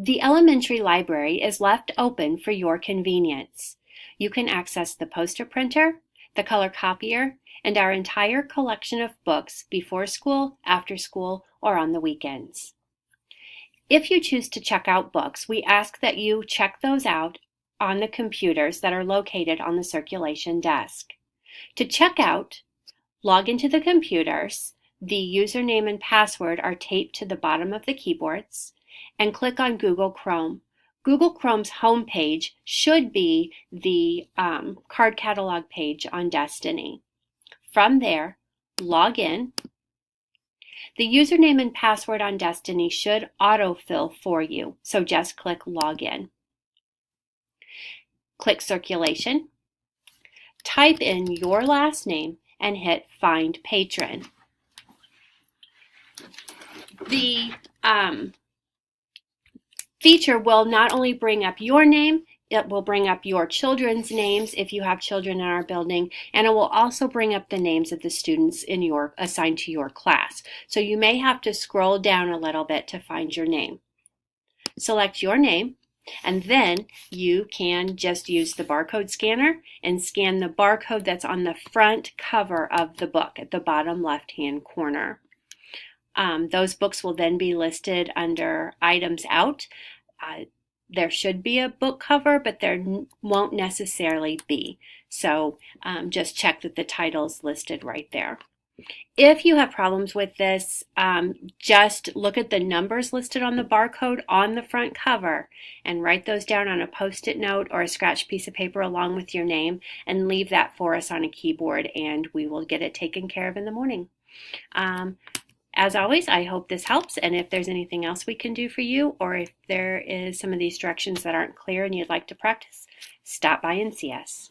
The elementary library is left open for your convenience. You can access the poster printer, the color copier, and our entire collection of books before school, after school, or on the weekends. If you choose to check out books, we ask that you check those out on the computers that are located on the circulation desk. To check out, log into the computers. The username and password are taped to the bottom of the keyboards, and click on Google Chrome. Google Chrome's homepage should be the card catalog page on Destiny. From there, log in. The username and password on Destiny should autofill for you, so just click Login. Click Circulation. Type in your last name and hit Find Patron. The feature will not only bring up your name, it will bring up your children's names if you have children in our building, and it will also bring up the names of the students assigned to your class. So you may have to scroll down a little bit to find your name. Select your name, and then you can just use the barcode scanner and scan the barcode that's on the front cover of the book at the bottom left-hand corner. Those books will then be listed under items out. There should be a book cover, but there won't necessarily be. So just check that the title's listed right there. If you have problems with this, just look at the numbers listed on the barcode on the front cover and write those down on a Post-it note or a scratched piece of paper along with your name, and leave that for us on a keyboard, and we will get it taken care of in the morning. As always, I hope this helps, and if there's anything else we can do for you, or if there is some of these directions that aren't clear and you'd like to practice, stop by and see us.